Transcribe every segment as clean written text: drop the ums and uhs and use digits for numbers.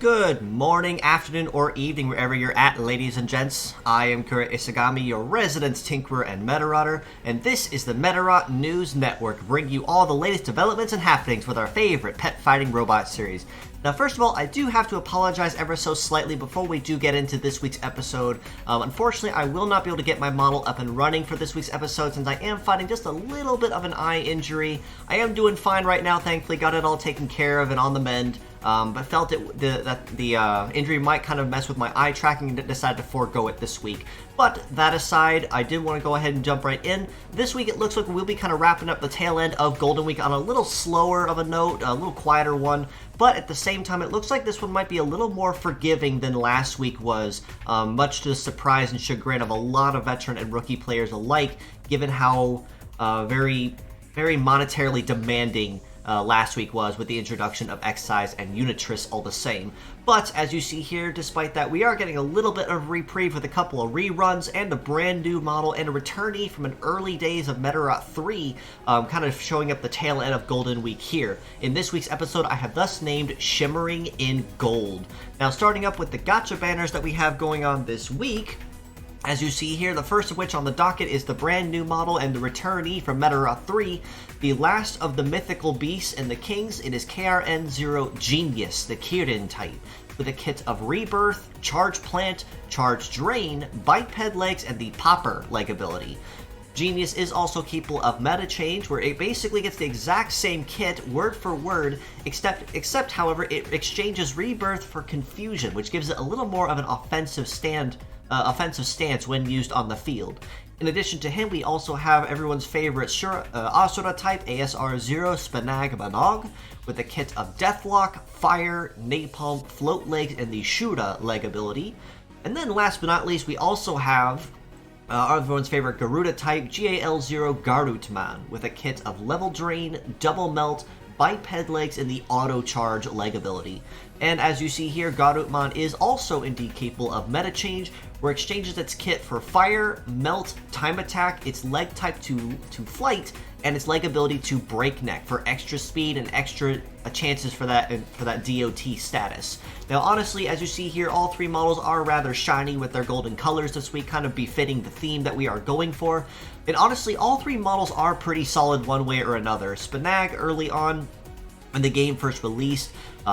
Good morning, afternoon, or evening, wherever you're at, ladies and gents. I am Kura Isagami, your resident Tinkerer and Medarotter, and this is the Medarot News Network, bringing you all the latest developments and happenings with our favorite pet fighting robot series. Now, first of all, I do have to apologize ever so slightly before we do get into this week's episode. Unfortunately, I will not be able to get my model up and running for this week's episode since I am fighting just a little bit of an eye injury. I am doing fine right now, thankfully, got it all taken care of and on the mend. But felt that the injury might kind of mess with my eye tracking and decided to forego it this week. But that aside, I did want to go ahead and jump right in. This week it looks like we'll be kind of wrapping up the tail end of Golden Week on a little slower of a note, a little quieter one. But at the same time, it looks like this one might be a little more forgiving than last week was, much to the surprise and chagrin of a lot of veteran and rookie players alike, given how very monetarily demanding last week was with the introduction of Excise and Unitress all the same. But as you see here, despite that, we are getting a little bit of reprieve with a couple of reruns and a brand new model and a returnee from an early days of Medarot 3, kind of showing up the tail end of Golden Week here. In this week's episode, I have thus named Shimmering in Gold. Now, starting up with the gacha banners that we have going on this week, as you see here, the first of which on the docket is the brand new model and the returnee from Medarot 3, the last of the Mythical Beasts and the Kings. It is KRN0 Genius, the Kirin type, with a kit of Rebirth, Charge Plant, Charge Drain, Biped Legs, and the Popper leg ability. Genius is also capable of meta change, where it basically gets the exact same kit, word for word, except however, it exchanges Rebirth for Confusion, which gives it a little more of an offensive stance when used on the field. In addition to him, we also have everyone's favorite Asura type, ASR0 Spanag Manog, with a kit of Deathlock, Fire, Napalm, Float Legs, and the Shura leg ability. And then last but not least, we also have everyone's favorite Garuda type, GAL0 Garutman, with a kit of Level Drain, Double Melt, Biped Legs, and the Auto Charge leg ability. And as you see here, Garutman is also indeed capable of meta change, where it exchanges its kit for Fire, Melt, Time Attack, its leg type to Flight, and its leg ability to Breakneck for extra speed and extra chances for that DOT status. Now honestly, as you see here, all three models are rather shiny with their golden colors this week, kind of befitting the theme that we are going for. And honestly, all three models are pretty solid one way or another. Spanag early on when the game first released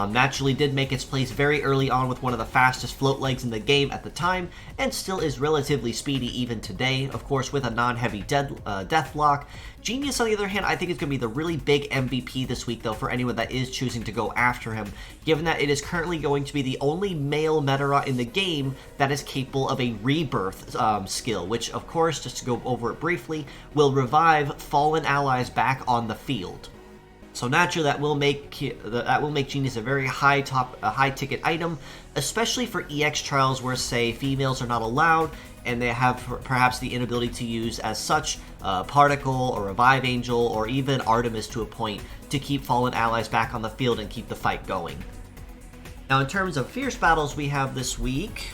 naturally did make its place very early on with one of the fastest float legs in the game at the time, and still is relatively speedy even today, of course with a non-heavy deathlock. Genius, on the other hand, I think is going to be the really big MVP this week, though, for anyone that is choosing to go after him, given that it is currently going to be the only male Medarot in the game that is capable of a Rebirth skill, which, of course, just to go over it briefly, will revive fallen allies back on the field. So naturally, that will make Genius a very high ticket item, especially for EX trials where, say, females are not allowed and they have perhaps the inability to use as such Particle or Revive Angel or even Artemis to a point to keep fallen allies back on the field and keep the fight going. Now, in terms of fierce battles we have this week,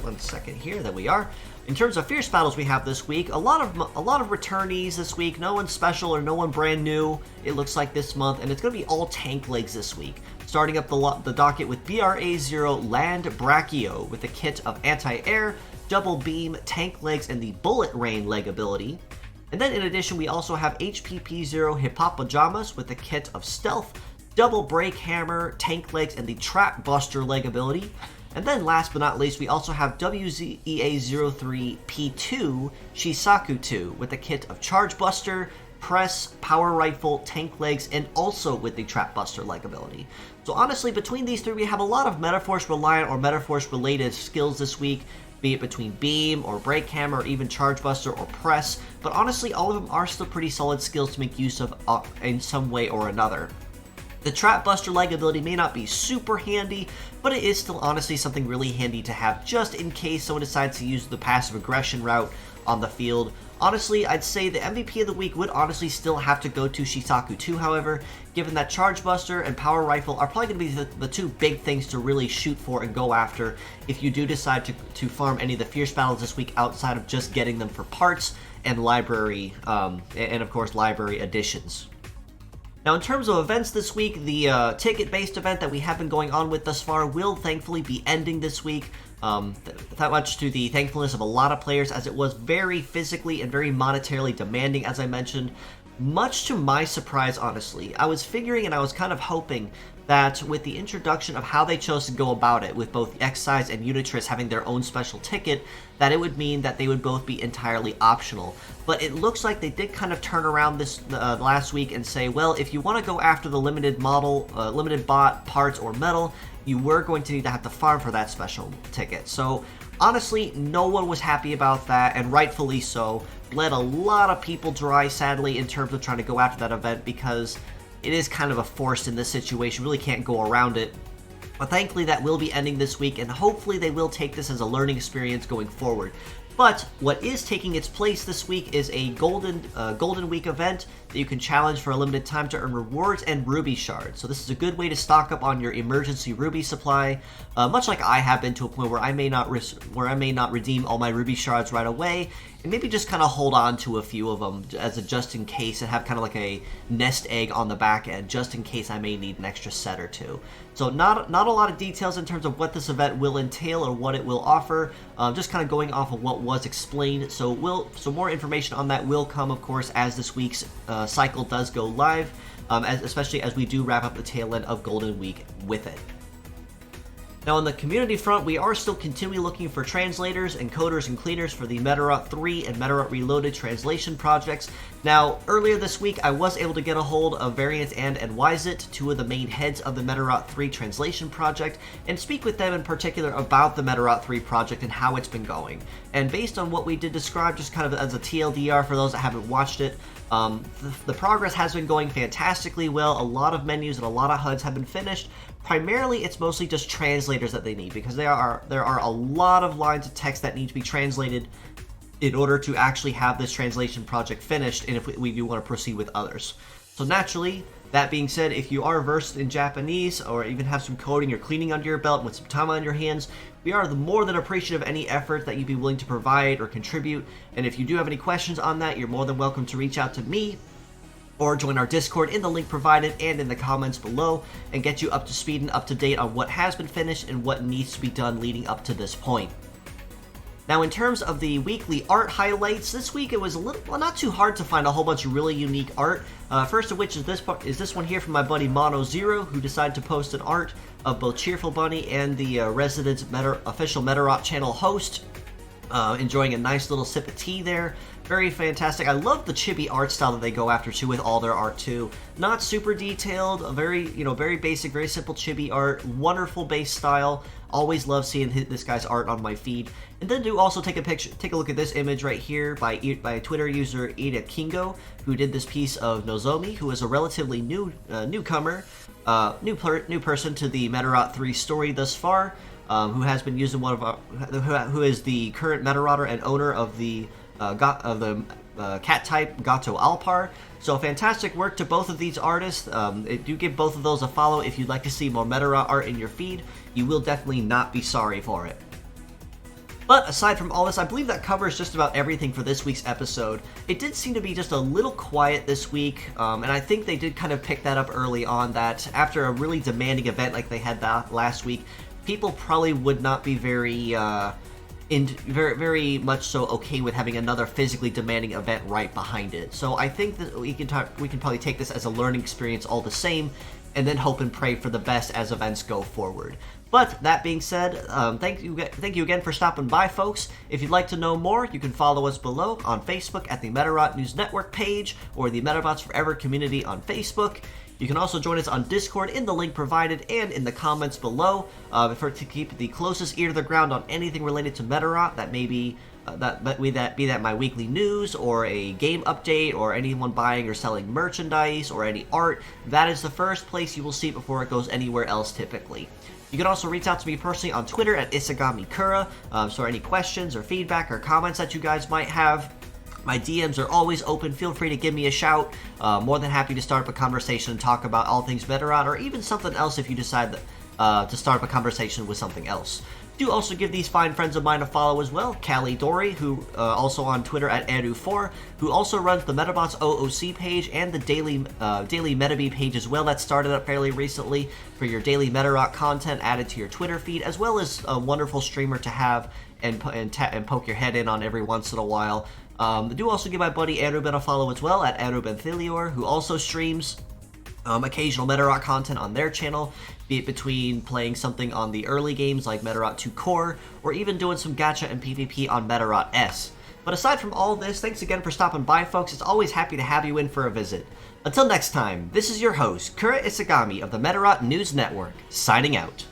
one second here, there we are. In terms of fierce battles we have this week, a lot of returnees this week. No one special or no one brand new, it looks like this month, and it's going to be all tank legs this week. Starting up the docket with BRA0 Land Brachio with a kit of Anti-Air, Double Beam, Tank Legs, and the Bullet Rain leg ability. And then in addition, we also have HPP0 Hippopotamus with a kit of Stealth, Double Break Hammer, Tank Legs, and the Trap Buster leg ability. And then last but not least, we also have WZEA03P2 Shisaku-2 with a kit of Charge Buster, Press, Power Rifle, Tank Legs, and also with the Trap Buster leg ability. So honestly, between these three, we have a lot of Metaforce reliant or Metaforce related skills this week, be it between Beam or Break Hammer or even Charge Buster or Press, but honestly, all of them are still pretty solid skills to make use of in some way or another. The Trap Buster leg ability may not be super handy, but it is still honestly something really handy to have just in case someone decides to use the passive aggression route on the field. Honestly, I'd say the MVP of the week would honestly still have to go to Shisaku-2, however, given that Charge Buster and Power Rifle are probably going to be the two big things to really shoot for and go after if you do decide to farm any of the fierce battles this week outside of just getting them for parts and library, and of course library additions. Now, in terms of events this week, the ticket-based event that we have been going on with thus far will thankfully be ending this week. That much to the thankfulness of a lot of players, as it was very physically and very monetarily demanding, as I mentioned. Much to my surprise, honestly. I was figuring and I was kind of hoping that with the introduction of how they chose to go about it, with both Excise and Unitress having their own special ticket, that it would mean that they would both be entirely optional. But it looks like they did kind of turn around this last week and say, well, if you want to go after the limited model, limited bot, parts, or metal, you were going to need to have to farm for that special ticket. So honestly, no one was happy about that, and rightfully so. Bled a lot of people dry, sadly, in terms of trying to go after that event, because it is kind of a force in this situation. Really can't go around it. But thankfully that will be ending this week, and hopefully they will take this as a learning experience going forward. But what is taking its place this week is a Golden Week event that you can challenge for a limited time to earn rewards and ruby shards. So this is a good way to stock up on your emergency ruby supply, much like I have been, to a point where I may not redeem all my ruby shards right away, and maybe just kind of hold on to a few of them as a just in case, and have kind of like a nest egg on the back end, just in case I may need an extra set or two. So not a lot of details in terms of what this event will entail or what it will offer, just kind of going off of what was explained. So more information on that will come, of course, as this week's cycle does go live, especially as we do wrap up the tail end of Golden Week with it. Now, on the community front, we are still continually looking for translators, encoders, and cleaners for the Medarot 3 and Medarot Reloaded translation projects. Now, earlier this week, I was able to get a hold of Variant and Adwisit, two of the main heads of the Medarot 3 translation project, and speak with them in particular about the Medarot 3 project and how it's been going. And based on what we did describe, just kind of as a TLDR for those that haven't watched it, the progress has been going fantastically well. A lot of menus and a lot of HUDs have been finished. Primarily, it's mostly just translators that they need, because there are a lot of lines of text that need to be translated in order to actually have this translation project finished, and if we do want to proceed with others. So naturally, that being said, if you are versed in Japanese, or even have some coding or cleaning under your belt with some time on your hands, we are more than appreciative of any effort that you'd be willing to provide or contribute. And if you do have any questions on that, you're more than welcome to reach out to me, or join our Discord in the link provided and in the comments below, and get you up to speed and up to date on what has been finished and what needs to be done leading up to this point. Now, in terms of the weekly art highlights, this week it was not too hard to find a whole bunch of really unique art. First of which is this one here from my buddy Mono Zero, who decided to post an art of both Cheerful Bunny and the resident official Medarot channel host, enjoying a nice little sip of tea there. Very fantastic. I love the chibi art style that they go after too with all their art too. Not super detailed, very basic, very simple chibi art. Wonderful base style. Always love seeing this guy's art on my feed. And then do also take a look at this image right here by Twitter user Ida Kingo, who did this piece of Nozomi, who is a relatively newcomer, new person to the Medarot 3 story thus far, who has been using who is the current Medarotter and owner of the cat type Gato Alpar. So fantastic work to both of these artists. Do give both of those a follow if you'd like to see more Medarot art in your feed. You will definitely not be sorry for it. But aside from all this, I believe that covers just about everything for this week's episode. It did seem to be just a little quiet this week, and I think they did kind of pick that up early on, that after a really demanding event like they had last week, people probably would not be very much so okay with having another physically demanding event right behind it. So I think that we can probably take this as a learning experience all the same, and then hope and pray for the best as events go forward. But that being said, thank you again for stopping by, folks. If you'd like to know more, you can follow us below on Facebook at the Medarot News Network page, or the Metabots Forever community on Facebook. You can also join us on Discord in the link provided and in the comments below, to keep the closest ear to the ground on anything related to Medarot. That may be be that my weekly news, or a game update, or anyone buying or selling merchandise, or any art. That is the first place you will see it before it goes anywhere else typically. You can also reach out to me personally on Twitter at IsagamIKura, so any questions or feedback or comments that you guys might have. My DMs are always open. Feel free to give me a shout. More than happy to start up a conversation and talk about all things Medarot, or even something else if you decide to start up a conversation with something else. Do also give these fine friends of mine a follow as well. Callie Dory, who also on Twitter at Eru4, who also runs the Metabots OOC page and the daily Metabee page as well. That started up fairly recently for your daily Medarot content added to your Twitter feed, as well as a wonderful streamer to have and poke your head in on every once in a while. Do also give my buddy Aruben a follow as well at Aruben Thelior, who also streams occasional Medarot content on their channel, be it between playing something on the early games like Medarot 2 Core, or even doing some gacha and PvP on Medarot S. But aside from all this, thanks again for stopping by, folks. It's always happy to have you in for a visit. Until next time, this is your host, Kura Isagami of the Medarot News Network, signing out.